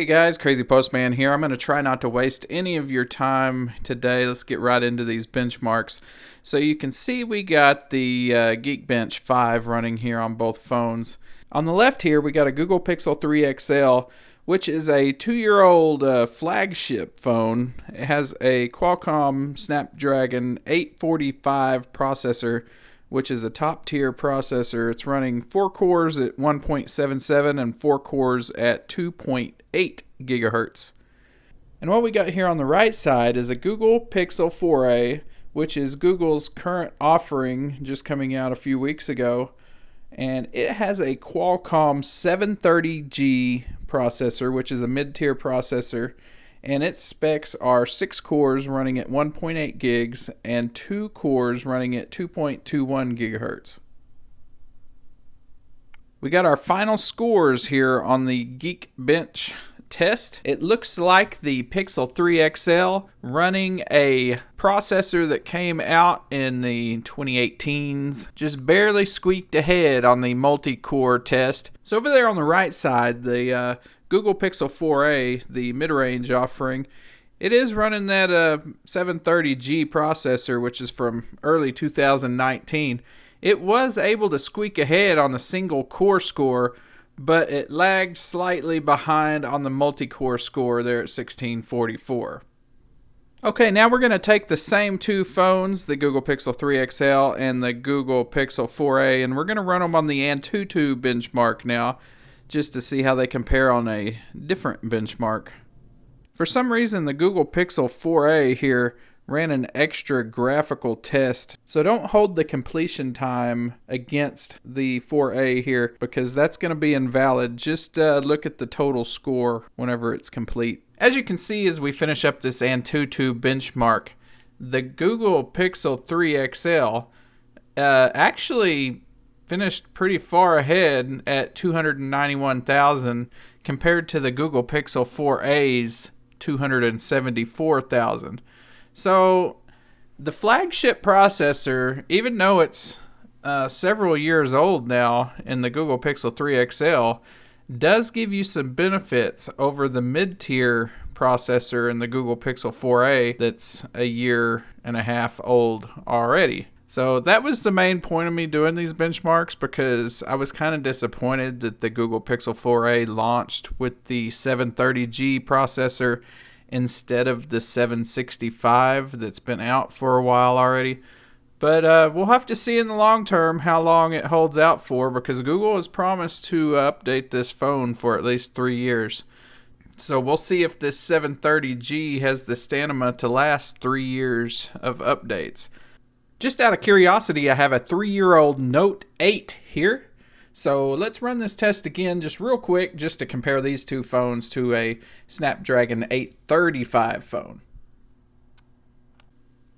Hey guys, Crazy Postman here. I'm going to try not to waste any of your time today. Let's get right into these benchmarks. So you can see we got the Geekbench 5 running here on both phones. On the left here we got a Google Pixel 3 XL, which is a 2-year-old flagship phone. It has a Qualcomm Snapdragon 845 processor, which is a top-tier processor. It's running 4 cores at 1.77 and 4 cores at 2.8 gigahertz. And what we got here on the right side is a Google Pixel 4a, which is Google's current offering, just coming out a few weeks ago. And it has a Qualcomm 730G processor, which is a mid-tier processor. And its specs are 6 cores running at 1.8 gigs and 2 cores running at 2.21 gigahertz. We got our final scores here on the Geekbench test. It looks like the Pixel 3 XL running a processor that came out in the 2018s just barely squeaked ahead on the multi-core test. So over there on the right side, the Google Pixel 4a, the mid-range offering, it is running that 730G processor, which is from early 2019. It was able to squeak ahead on the single core score, but it lagged slightly behind on the multi-core score there at 1644. Okay, now we're going to take the same two phones, the Google Pixel 3 XL and the Google Pixel 4a, and we're going to run them on the AnTuTu benchmark now, just to see how they compare on a different benchmark. For some reason, the Google Pixel 4a here ran an extra graphical test, so don't hold the completion time against the 4a here, because that's going to be invalid. Just look at the total score whenever it's complete. As you can see, as we finish up this AnTuTu benchmark, the Google Pixel 3 XL actually finished pretty far ahead at 291,000 compared to the Google Pixel 4a's 274,000. So the flagship processor, even though it's several years old now in the Google Pixel 3 XL, does give you some benefits over the mid-tier processor in the Google Pixel 4a that's a year and a half old already. So that was the main point of me doing these benchmarks, because I was kind of disappointed that the Google Pixel 4a launched with the 730G processor instead of the 765 that's been out for a while already. But we'll have to see in the long term how long it holds out for, because Google has promised to update this phone for at least 3 years. So we'll see if this 730G has the stamina to last 3 years of updates. Just out of curiosity, I have a 3-year-old Note 8 here. So let's run this test again just real quick, just to compare these two phones to a Snapdragon 835 phone.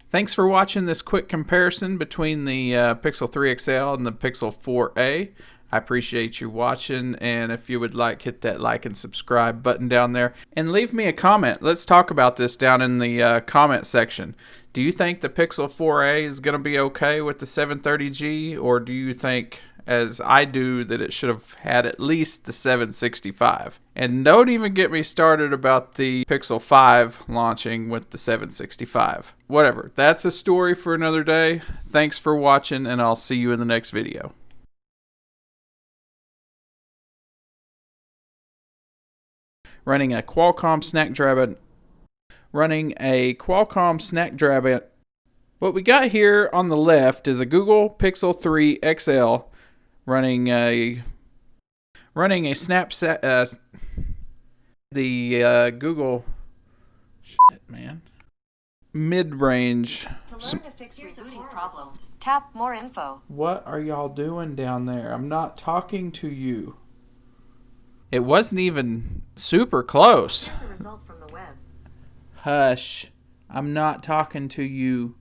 Thanks for watching this quick comparison between the Pixel 3 XL and the Pixel 4a. I appreciate you watching, and if you would like, hit that like and subscribe button down there. And leave me a comment. Let's talk about this down in the comment section. Do you think the Pixel 4a is going to be okay with the 730G, or do you think, as I do, that it should have had at least the 765? And don't even get me started about the Pixel 5 launching with the 765. Whatever, that's a story for another day. Thanks for watching, and I'll see you in the next video. Running a Qualcomm Snapdragon. What we got here on the left is a Google Pixel 3 XL running a Google mid-range. To learn to fix your booting problems, tap more info. What are y'all doing down there? I'm not talking to you. It wasn't even super close. Here's a result from the web. Hush. I'm not talking to you.